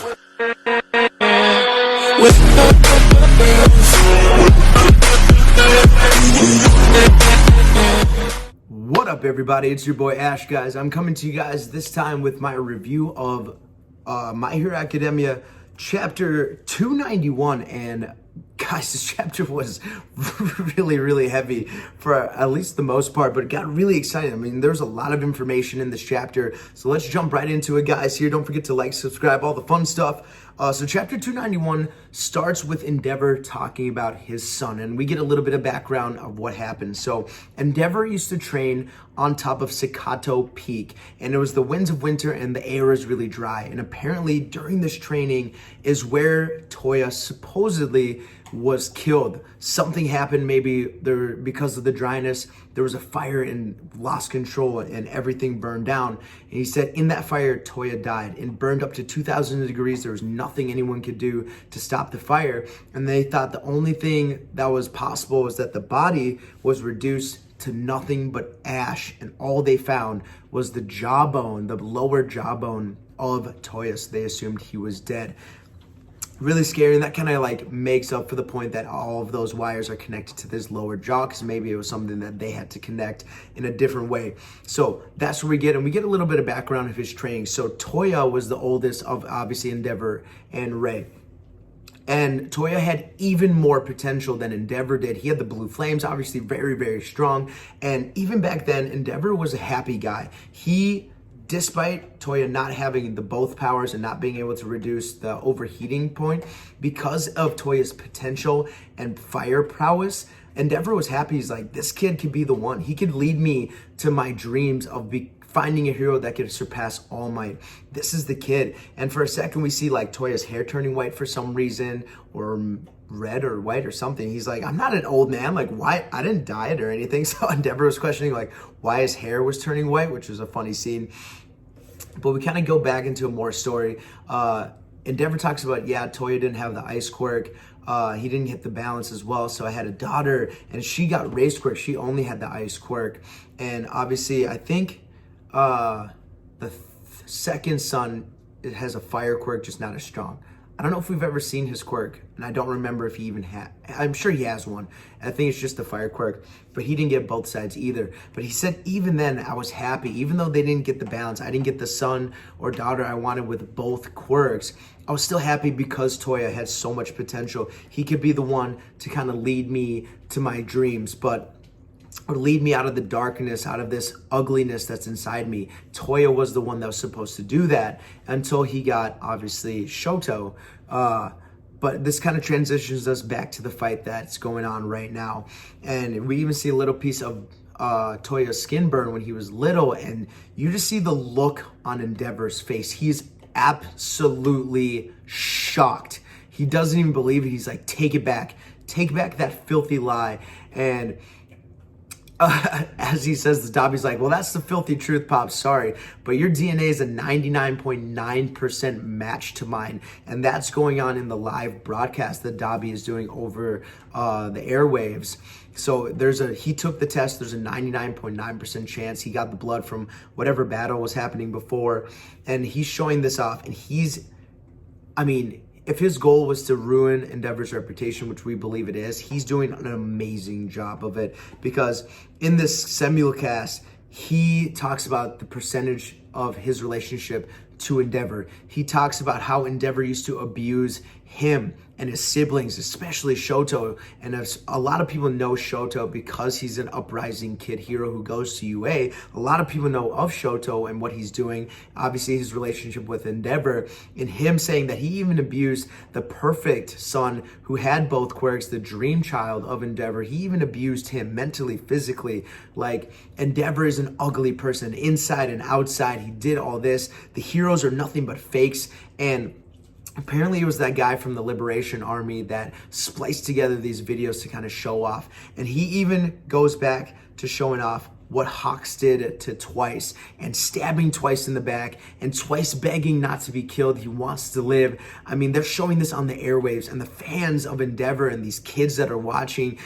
What up, everybody? It's your boy Ash, guys. I'm coming to you guys this time with my review of My Hero Academia chapter 291. And guys, this chapter was really heavy for at least the most part, but it got really exciting. I mean, there's a lot of information in this chapter, so let's jump right into it, guys. Here, don't forget to like, subscribe, all the fun stuff. So chapter 291 starts with Endeavor talking about his son, and we get a little bit of background of what happened. So Endeavor used to train on top of Staccato Peak, and it was the winds of winter and the air is really dry. And apparently during this training is where Toya supposedly was killed. Something happened, maybe there, because of the dryness, there was a fire and lost control and everything burned down. And he said in that fire, Toya died and burned up to 2,000 degrees. There was nothing anyone could do to stop the fire. And they thought the only thing that was possible was that the body was reduced to nothing but ash. And all they found was the jawbone, the lower jawbone of Toya. So they assumed he was dead. Really scary, and that kind of like makes up for the point that all of those wires are connected to this lower jaw, because maybe it was something that they had to connect in a different way. So that's where we get, and we get a little bit of background of his training. So Toya was the oldest of obviously Endeavor and Ray. And Toya had even more potential than Endeavor did. He had the blue flames, obviously very strong. And even back then, Endeavor was a happy guy. Despite Toya not having the both powers and not being able to reduce the overheating point, because of Toya's potential and fire prowess, Endeavor was happy. He's like, this kid could be the one. He could lead me to my dreams of finding a hero that could surpass All Might. This is the kid. And for a second, we see like Toya's hair turning white for some reason, or red or white or something. He's like, I'm not an old man. Like, why? I didn't dye it or anything. So Endeavor was questioning like why his hair was turning white, which was a funny scene. But we kind of go back into a more story. Endeavor talks about, yeah, Toya didn't have the ice quirk. He didn't get the balance as well. So I had a daughter and she got raised quirk. She only had the ice quirk. And obviously, I think the second son has a fire quirk, just not as strong. I don't know if we've ever seen his quirk, and I don't remember if he even had. I'm sure he has one. I think it's just the fire quirk, but he didn't get both sides either. But he said even then I was happy, even though they didn't get the balance. I didn't get the son or daughter I wanted with both quirks. I was still happy because Toya had so much potential. He could be the one to kind of lead me to my dreams, or lead me out of the darkness, out of this ugliness that's inside me. Toya was the one that was supposed to do that until he got, obviously, Shoto. But this kind of transitions us back to the fight that's going on right now. And we even see a little piece of Toya's skin burn when he was little, and you just see the look on Endeavor's face. He's absolutely shocked. He doesn't even believe it. He's like, take it back. Take back that filthy lie. And as he says, the Dabi's like, well, that's the filthy truth, Pop, sorry, but your DNA is a 99.9% match to mine, and that's going on in the live broadcast that Dabi is doing over the airwaves. So he took the test, there's a 99.9% chance he got the blood from whatever battle was happening before, and he's showing this off, and if his goal was to ruin Endeavor's reputation, which we believe it is, he's doing an amazing job of it, because in this simulcast, he talks about the percentage of his relationship to Endeavor. He talks about how Endeavor used to abuse him and his siblings, especially Shoto. And a lot of people know Shoto because he's an uprising kid hero who goes to UA. A lot of people know of Shoto and what he's doing. Obviously, his relationship with Endeavor, and him saying that he even abused the perfect son who had both quirks, the dream child of Endeavor. He even abused him mentally, physically. Like, Endeavor is an ugly person, inside and outside. He did all this. The heroes are nothing but fakes. And apparently it was that guy from the Liberation Army that spliced together these videos to kind of show off. And he even goes back to showing off what Hawks did to Twice, and stabbing Twice in the back, and Twice begging not to be killed. He wants to live. I mean, they're showing this on the airwaves, and the fans of Endeavor and these kids that are watching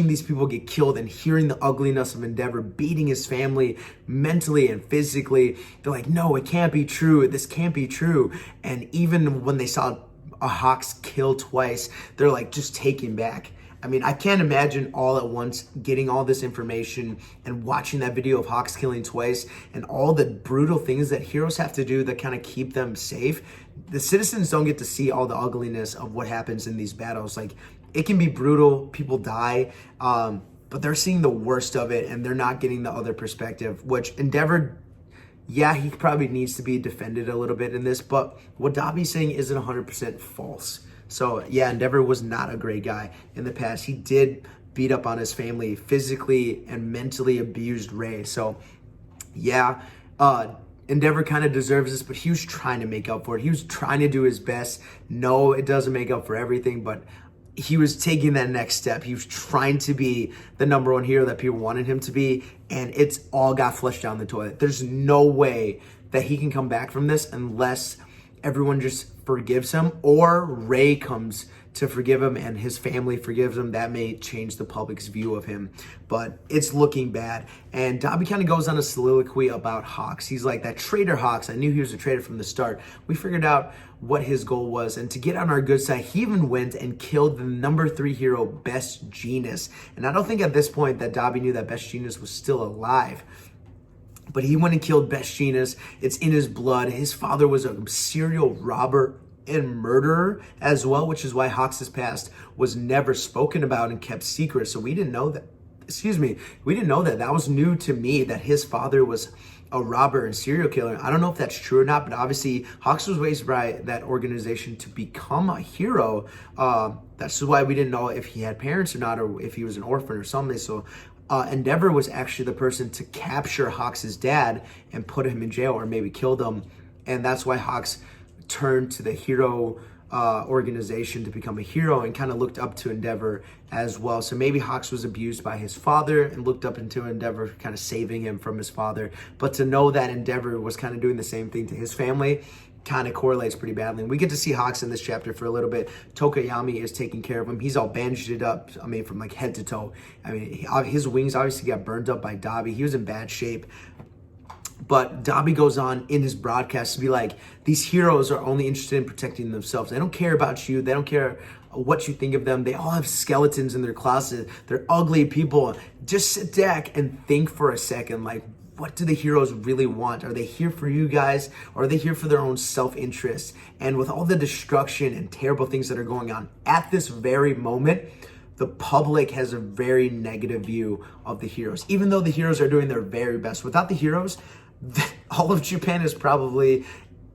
these people get killed and hearing the ugliness of Endeavor beating his family mentally and physically. They're like, no, it can't be true. This can't be true. And even when they saw a Hawks kill Twice, they're like just taken back. I mean, I can't imagine all at once getting all this information and watching that video of Hawks killing Twice and all the brutal things that heroes have to do that kind of keep them safe. The citizens don't get to see all the ugliness of what happens in these battles. Like, it can be brutal, people die, but they're seeing the worst of it and they're not getting the other perspective, which Endeavor, yeah, he probably needs to be defended a little bit in this, but what Dabi's saying isn't 100% false. So yeah, Endeavor was not a great guy in the past. He did beat up on his family, physically and mentally abused Ray. So yeah, Endeavor kind of deserves this, but he was trying to make up for it. He was trying to do his best. No, it doesn't make up for everything, but he was taking that next step. He was trying to be the number one hero that people wanted him to be, and it's all got flushed down the toilet. There's no way that he can come back from this unless everyone just forgives him or Ray comes to forgive him and his family forgives him. That may change the public's view of him, but it's looking bad. And Dabi kind of goes on a soliloquy about Hawks. He's like, that traitor Hawks, I knew he was a traitor from the start. We figured out what his goal was, and to get on our good side, he even went and killed the number 3 hero, Best Genius. And I don't think at this point that Dabi knew that Best Genius was still alive. But he went and killed Best Genius. It's in his blood. His father was a serial robber and murderer as well, which is why Hawks' past was never spoken about and kept secret. So we didn't know that. We didn't know that. That was new to me, that his father was a robber and serial killer. I don't know if that's true or not, but obviously Hawks was raised by that organization to become a hero. That's why we didn't know if he had parents or not, or if he was an orphan or something. So Endeavor was actually the person to capture Hawks' dad and put him in jail or maybe killed him. And that's why Hawks turned to the hero organization to become a hero and kind of looked up to Endeavor as well. So maybe Hawks was abused by his father and looked up into Endeavor, kind of saving him from his father. But to know that Endeavor was kind of doing the same thing to his family kind of correlates pretty badly. And we get to see Hawks in this chapter for a little bit. Tokoyami is taking care of him. He's all bandaged up, I mean, from like head to toe. I mean, his wings obviously got burned up by Dabi. He was in bad shape. But Dabi goes on in his broadcast to be like, these heroes are only interested in protecting themselves. They don't care about you. They don't care what you think of them. They all have skeletons in their closet. They're ugly people. Just sit back and think for a second, like, what do the heroes really want? Are they here for you guys, or are they here for their own self-interest? And with all the destruction and terrible things that are going on at this very moment, the public has a very negative view of the heroes, even though the heroes are doing their very best. Without the heroes, all of Japan is probably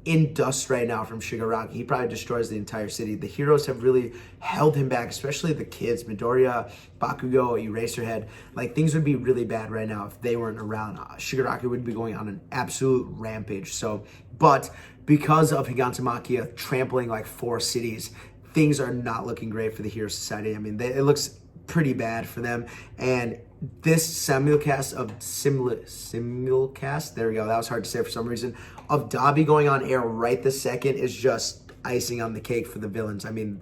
in dust right now from Shigaraki. He probably destroys the entire city. The heroes have really held him back, especially the kids, Midoriya, Bakugo, Eraserhead. Like, things would be really bad right now if they weren't around. Shigaraki would be going on an absolute rampage. So, but because of Higanshamakia trampling like 4 cities, things are not looking great for the Hero Society. I mean, it looks pretty bad for them. And this simulcast, there we go, that was hard to say for some reason, of Dabi going on air right this second is just icing on the cake for the villains. I mean,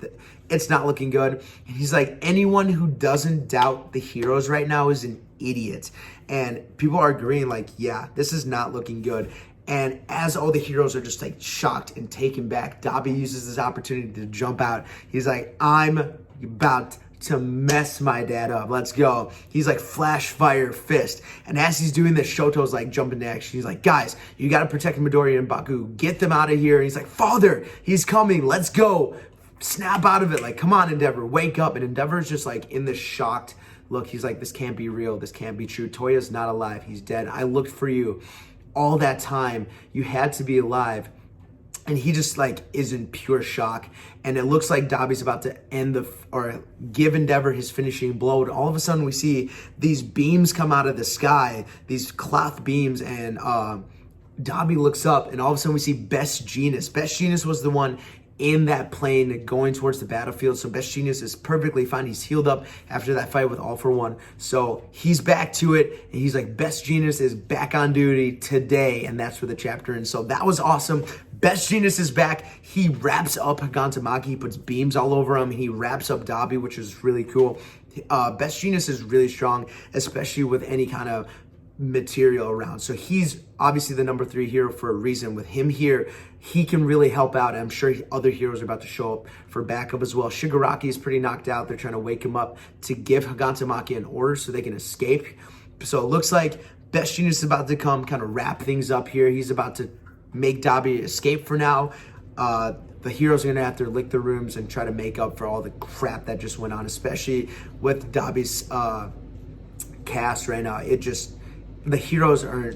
it's not looking good. And he's like, anyone who doesn't doubt the heroes right now is an idiot. And people are agreeing, like, yeah, this is not looking good. And as all the heroes are just like shocked and taken back, Dabi uses this opportunity to jump out. He's like, I'm about to mess my dad up. Let's go. He's like, flash, fire, fist. And as he's doing this, Shoto's like jumping to action. He's like, guys, you got to protect Midoriya and Baku. Get them out of here. And he's like, father, he's coming. Let's go. Snap out of it. Like, come on, Endeavor, wake up. And Endeavor's just like in this shocked look. He's like, this can't be real. This can't be true. Toya's not alive. He's dead. I looked for you all that time. You had to be alive. And he just like is in pure shock. And it looks like Dabi's about to give Endeavor his finishing blow. And all of a sudden we see these beams come out of the sky, these cloth beams, and Dabi looks up and all of a sudden we see Best Genius. Best Genius was the one in that plane going towards the battlefield. So Best Genius is perfectly fine. He's healed up after that fight with All For One. So he's back to it. And he's like, Best Genius is back on duty today. And that's for the chapter. And so that was awesome. Best Genius is back. He wraps up Hagantamaki. He puts beams all over him. He wraps up Dabi, which is really cool. Best Genius is really strong, especially with any kind of material around. So he's obviously the number 3 hero for a reason. With him here, he can really help out. I'm sure other heroes are about to show up for backup as well. Shigaraki is pretty knocked out. They're trying to wake him up to give Hagantamaki an order so they can escape. So it looks like Best Genius is about to come, kind of wrap things up here. He's about to make Dabi escape for now. The heroes are going to have to lick the rooms and try to make up for all the crap that just went on, especially with Dabi's cast right now. The heroes are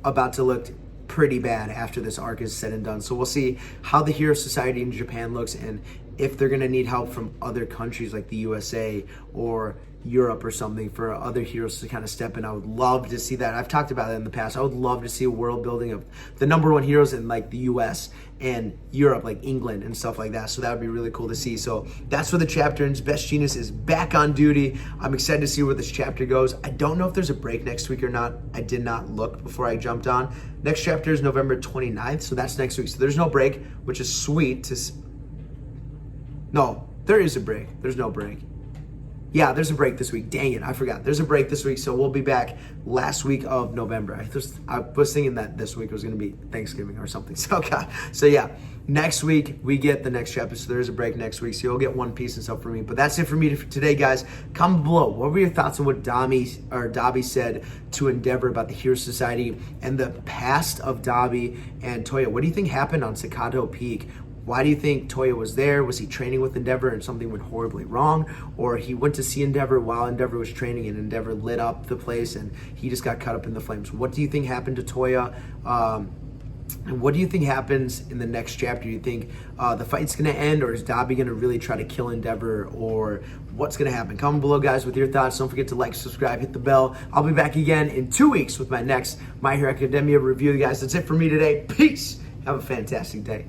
about to look pretty bad after this arc is said and done. So we'll see how the Hero Society in Japan looks and if they're going to need help from other countries like the USA or Europe or something for other heroes to kind of step in. I would love to see that. I've talked about it in the past. I would love to see a world building of the number 1 heroes in like the US and Europe, like England and stuff like that. So that would be really cool to see. So that's for the chapter ends. Best Genius is back on duty. I'm excited to see where this chapter goes. I don't know if there's a break next week or not. I did not look before I jumped on. Next chapter is November 29th. So that's next week. So there's no break, which is sweet. No, there is a break. There's no break. Yeah, there's a break this week. Dang it, I forgot. There's a break this week, so we'll be back last week of November. I was thinking that this week was going to be Thanksgiving or something. So yeah, next week we get the next chapter, so there's a break next week, so you'll get One Piece and stuff from me. But that's it for me today, guys. Comment below. What were your thoughts on what Dabi said to Endeavor about the Hero Society and the past of Dabi and Toya? What do you think happened on Sakato Peak? Why do you think Toya was there? Was he training with Endeavor and something went horribly wrong? Or he went to see Endeavor while Endeavor was training and Endeavor lit up the place and he just got caught up in the flames? What do you think happened to Toya? And what do you think happens in the next chapter? Do you think the fight's going to end, or is Dabi going to really try to kill Endeavor, or what's going to happen? Comment below, guys, with your thoughts. Don't forget to like, subscribe, hit the bell. I'll be back again in 2 weeks with my next My Hero Academia review, guys. That's it for me today. Peace. Have a fantastic day.